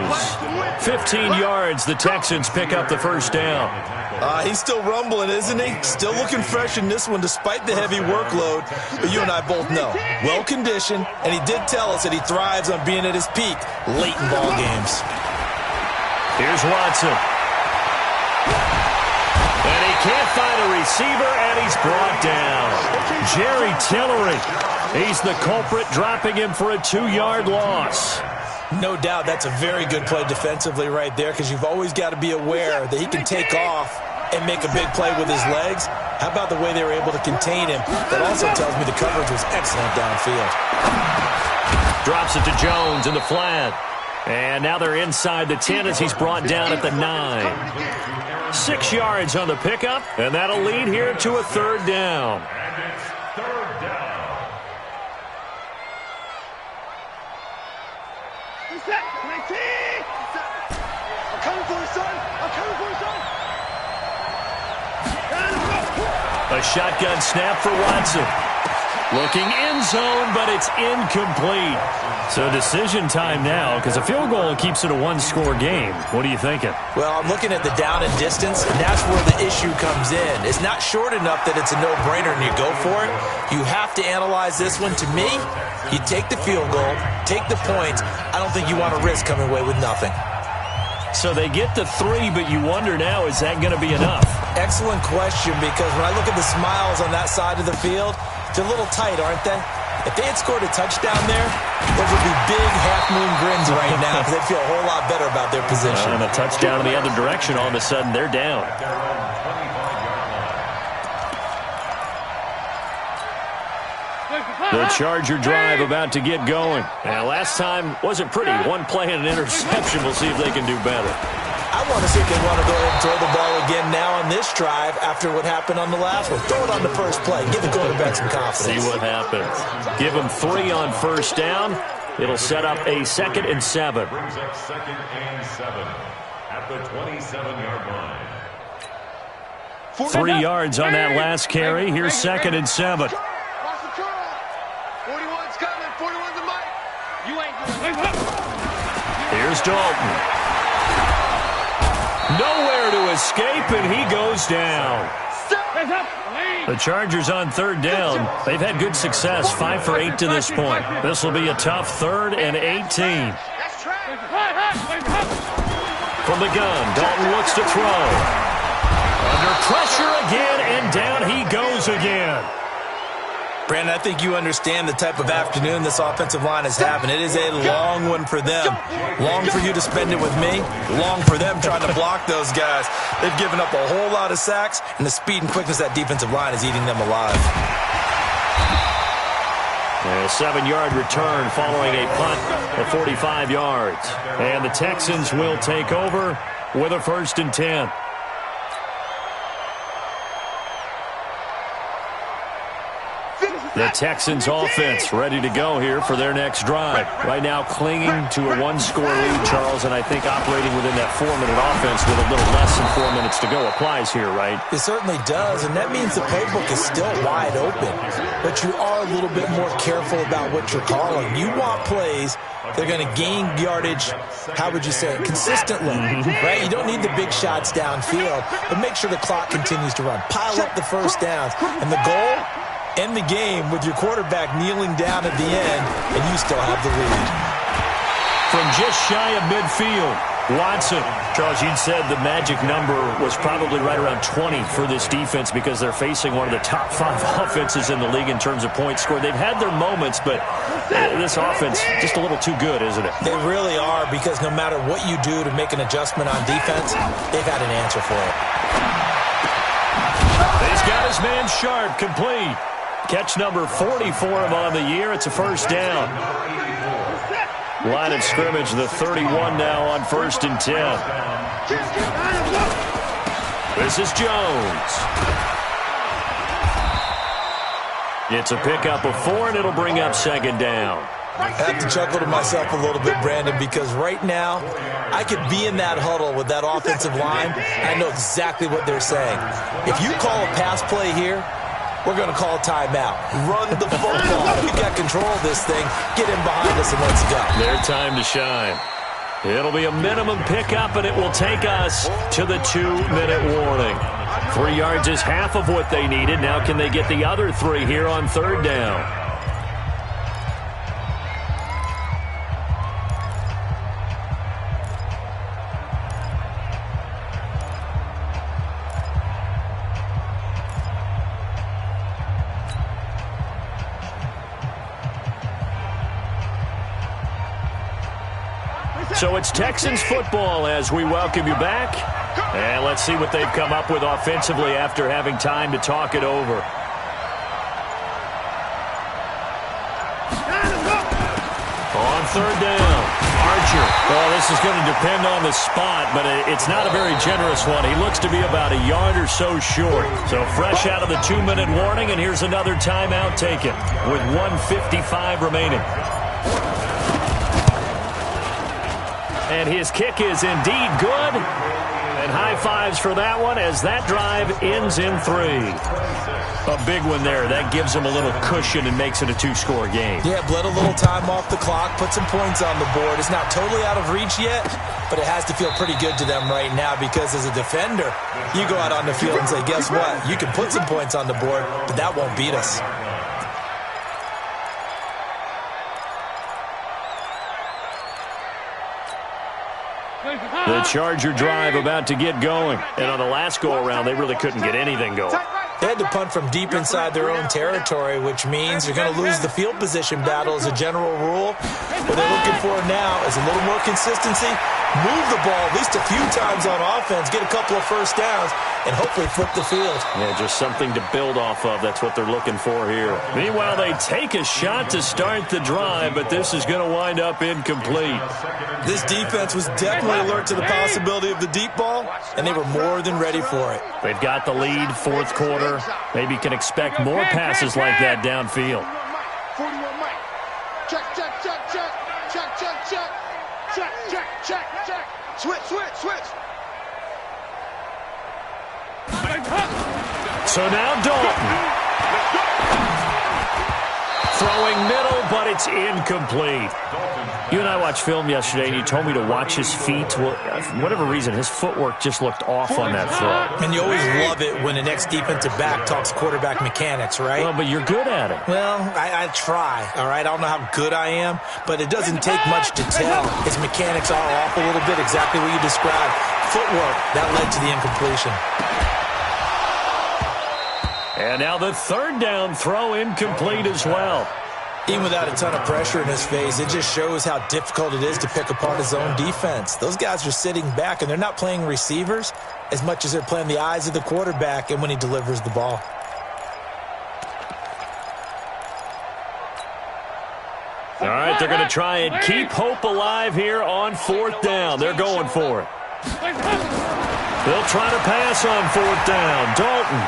A: 15 yards, the Texans pick up the 1st down.
C: He's still rumbling, isn't he? Still looking fresh in this one despite the heavy workload. But you and I both know, well-conditioned, and he did tell us that he thrives on being at his peak late in ball games.
A: Here's Watson. And he can't find a receiver, and he's brought down. Jerry Tillery. He's the culprit, dropping him for a 2-yard loss.
C: No doubt that's a very good play defensively right there, because you've always got to be aware that he can take off and make a big play with his legs. How about the way they were able to contain him? That also tells me the coverage was excellent downfield.
A: Drops it to Jones in the flat. And now they're inside the 10 as he's brought down at the 9. 6 yards on the pickup, and that'll lead here to a 3rd down.
D: And it's 3rd down.
B: I'm coming for you, son. I'm coming for you, son.
A: A shotgun snap for Watson. Looking end zone, but it's incomplete. So decision time now, because a field goal keeps it a 1-score game. What are you thinking?
C: Well, I'm looking at the down and distance, and that's where the issue comes in. It's not short enough that it's a no-brainer and you go for it. You have to analyze this one. To me, you take the field goal, take the points. I don't think you want to risk coming away with nothing.
A: So they get the 3, but you wonder now, is that going to be enough?
C: Excellent question, because when I look at the smiles on that side of the field, they're a little tight, aren't they? If they had scored a touchdown there, those would be big half-moon grins right now, because they'd feel a whole lot better about their position.
A: And a touchdown in the other direction, all of a sudden they're down. The Charger drive about to get going. And last time wasn't pretty. One play and an interception. We'll see if they can do better.
C: I want to see if they want to go ahead and throw the ball again now on this drive after what happened on the last one. Throw it on the first play. Give the quarterback some confidence.
A: See what happens. Give them 3 on 1st down. It'll set up a 2nd and 7.
D: Brings up 2nd and 7 at the 27-yard line.
A: 3 yards on that last carry. Here's 2nd and 7.
B: 41's coming. 41's a mic. You ain't doing it.
A: Here's Dalton. Nowhere to escape, and he goes down. The Chargers on third down. They've had good success, 5 for 8 to this point. This will be a tough 3rd and 18. From the gun, Dalton looks to throw. Under pressure again, and down he goes again.
C: Brandon, I think you understand the type of afternoon this offensive line is having. It is a long one for them. Long for you to spend it with me. Long for them trying to block those guys. They've given up a whole lot of sacks, and the speed and quickness of that defensive line is eating them alive.
A: A 7-yard return following a punt of 45 yards. And the Texans will take over with a 1st and 10. The Texans offense ready to go here for their next drive. Right now clinging to a 1-score lead, Charles, and I think operating within that 4-minute offense with a little less than 4 minutes to go applies here, right?
C: It certainly does, and that means the playbook is still wide open. But you are a little bit more careful about what you're calling. You want plays that are going to gain yardage, how would you say it, consistently, right? You don't need the big shots downfield, but make sure the clock continues to run. Pile up the first downs, and the goal, end the game with your quarterback kneeling down at the end, and you still have the lead.
A: From just shy of midfield, Watson. Charles, you'd said the magic number was probably right around 20 for this defense because they're facing one of the top 5 offenses in the league in terms of points scored. They've had their moments, but this offense just a little too good, isn't it?
C: They really are, because no matter what you do to make an adjustment on defense, they've had an answer for it.
A: He's got his man Sharp complete. Catch number 40 for him on the year. It's a 1st down. Line of scrimmage, the 31 now on 1st and 10. This is Jones. It's a pickup of 4, and it'll bring up 2nd down.
C: I have to chuckle to myself a little bit, Brandon, because right now I could be in that huddle with that offensive line. I know exactly what they're saying. If you call a pass play here, we're going to call a timeout. Run the football. We've got control of this thing. Get in behind us and let's go.
A: Their time to shine. It'll be a minimum pickup, and it will take us to the 2-minute warning. 3 yards is half of what they needed. Now can they get the other 3 here on 3rd down? So it's Texans football as we welcome you back. And let's see what they've come up with offensively after having time to talk it over. On 3rd down, Archer. Well, this is going to depend on the spot, but it's not a very generous one. He looks to be about a yard or so short. So fresh out of the 2-minute warning, and here's another timeout taken with 1:55 remaining. And his kick is indeed good. And high fives for that one as that drive ends in 3. A big one there. That gives them a little cushion and makes it a 2-score game.
C: Yeah, bled a little time off the clock, put some points on the board. It's not totally out of reach yet, but it has to feel pretty good to them right now because as a defender, you go out on the field and say, guess what? You can put some points on the board, but that won't beat us.
A: The Charger drive about to get going. And on the last go-around, they really couldn't get anything going.
C: They had to punt from deep inside their own territory, which means you're going to lose the field position battle as a general rule. What they're looking for now is a little more consistency, move the ball at least a few times on offense, get a couple of first downs, and hopefully flip the field.
A: Yeah, just something to build off of. That's what they're looking for here. Meanwhile, they take a shot to start the drive, but this is going to wind up incomplete.
C: This defense was definitely alert to the possibility of the deep ball, and they were more than ready for it.
A: They've got the lead, 4th quarter. Maybe can expect more passes like that downfield.
E: 41 Mike. Check, check, check, check. Check, check, check. Check, check, check, check. Switch, switch, switch.
A: So now Dalton. throwing middle, but it's incomplete. You and I watched film yesterday, and you told me to watch his feet. Well, for whatever reason, his footwork just looked off on that throw.
C: And you always love it when the next defensive back talks quarterback mechanics, right?
A: Well, but you're good at it.
C: Well, I try, all right? I don't know how good I am, but it doesn't take much to tell. His mechanics are off a little bit, exactly what you described. Footwork, that led to the incompletion.
A: And now the third down throw incomplete as well.
C: Even without a ton of pressure in his face, it just shows how difficult it is to pick apart his own defense. Those guys are sitting back, and they're not playing receivers as much as they're playing the eyes of the quarterback and when he delivers the ball.
A: All right, they're going to try and keep hope alive here on fourth down. They're going for it. They'll try to pass on fourth down. Dalton.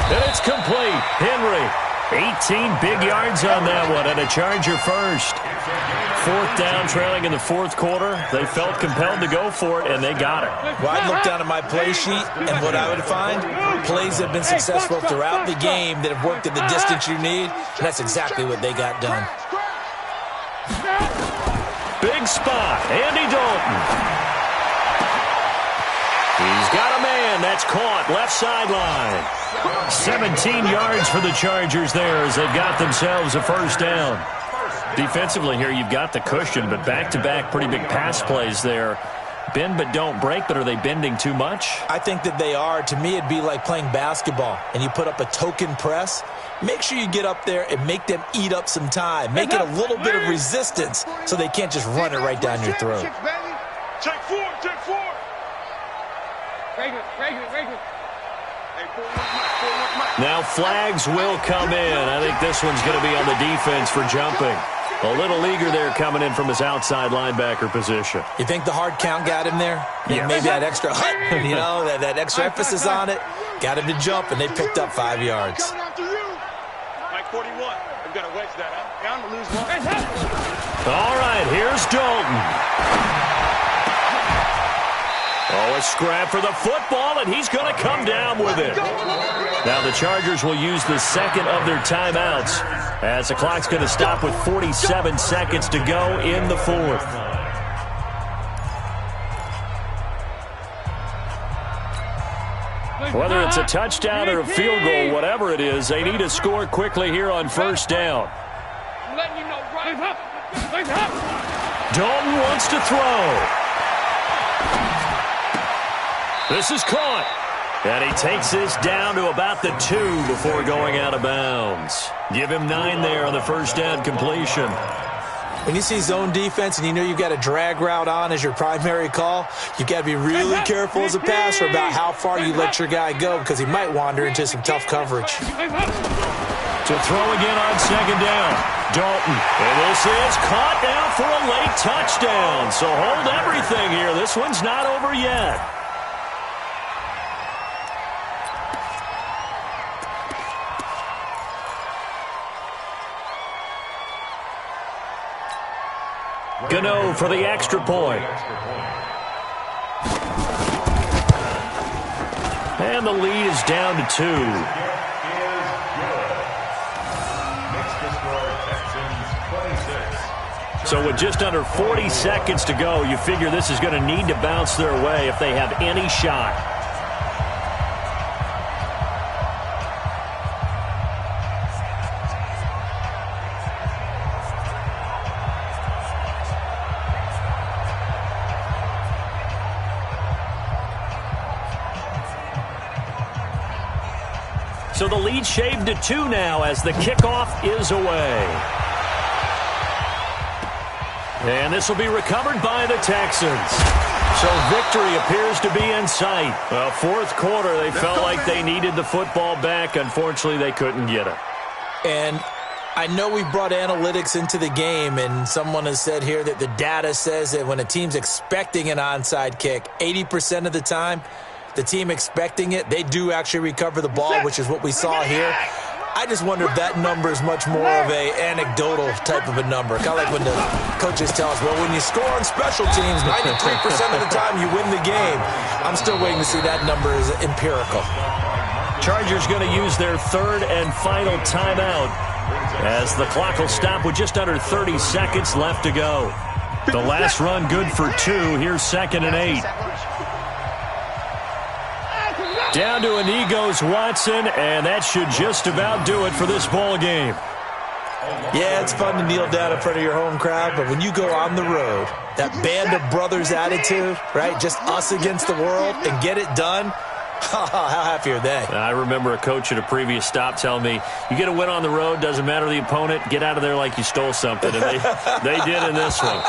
A: And it's complete. Henry. 18 big yards on that one, and a Charger first. Fourth down, trailing in the fourth quarter. They felt compelled to go for it, and they got it.
C: Well, I'd look down at my play sheet, and what I would find, plays that have been successful throughout the game that have worked at the distance you need, and that's exactly what they got done.
A: Big spot, Andy Dalton. He's got a man. That's caught, left sideline. 17 yards for the Chargers there as they've got themselves a first down. Defensively here, you've got the cushion, but back-to-back pretty big pass plays there. Bend but don't break, but are they bending too much?
C: I think that they are. To me, it'd be like playing basketball, and you put up a token press. Make sure you get up there and make them eat up some time. Make it a little bit of resistance so they can't just run it right down your throat.
E: Check four, check four.
B: Regular.
A: Now flags will come in. I think this one's going to be on the defense for jumping. A little eager there coming in from his outside linebacker position.
C: You think the hard count got him there?
A: Yes.
C: Maybe that extra you know, that extra emphasis on it. Got him to jump, and they picked up 5 yards.
E: Mike 41. I've got to wedge that, huh? Yeah, I'm going to lose one.
A: All right, here's Dalton. Oh, a scrap for the football, and he's going to come down with it. Now the Chargers will use the second of their timeouts as the clock's going to stop with 47 seconds to go in the fourth. Whether it's a touchdown or a field goal, whatever it is, they need to score quickly here on first down.
B: I'm letting you know, right?
A: Dalton wants to throw. This is caught. And he takes this down to about the 2 before going out of bounds. Give him 9 there on the first down completion.
C: When you see zone defense and you know you've got a drag route on as your primary call, you've got to be really careful as a passer about how far you let your guy go because he might wander into some tough coverage.
A: To throw again on second down. Dalton. And this is caught now for a late touchdown. So hold everything here. This one's not over yet. Gano for the extra point. And the lead is down to 2. So with just under 40 seconds to go, you figure this is going to need to bounce their way if they have any shot. So the lead shaved to 2 now as the kickoff is away. And this will be recovered by the Texans. So victory appears to be in sight. Well, fourth quarter, they felt like they needed the football back. Unfortunately, they couldn't get it.
C: And I know we brought analytics into the game, and someone has said here that the data says that when a team's expecting an onside kick, 80% of the time, the team expecting it, they do actually recover the ball, which is what we saw here. I just wonder if that number is much more of a anecdotal type of a number. Kind of like when the coaches tell us, well, when you score on special teams, 93% of the time you win the game. I'm still waiting to see that number is empirical.
A: Chargers going to use their third and final timeout as the clock will stop with just under 30 seconds left to go. The last run good for 2. Here's 2nd and 8. Down to a knee goes Watson, and that should just about do it for this ball game.
C: Yeah, it's fun to kneel down in front of your home crowd, but when you go on the road, that band of brothers attitude, right, just us against the world, and get it done, how happy are they?
A: I remember a coach at a previous stop telling me, you get a win on the road, doesn't matter the opponent, get out of there like you stole something. And they did in this one.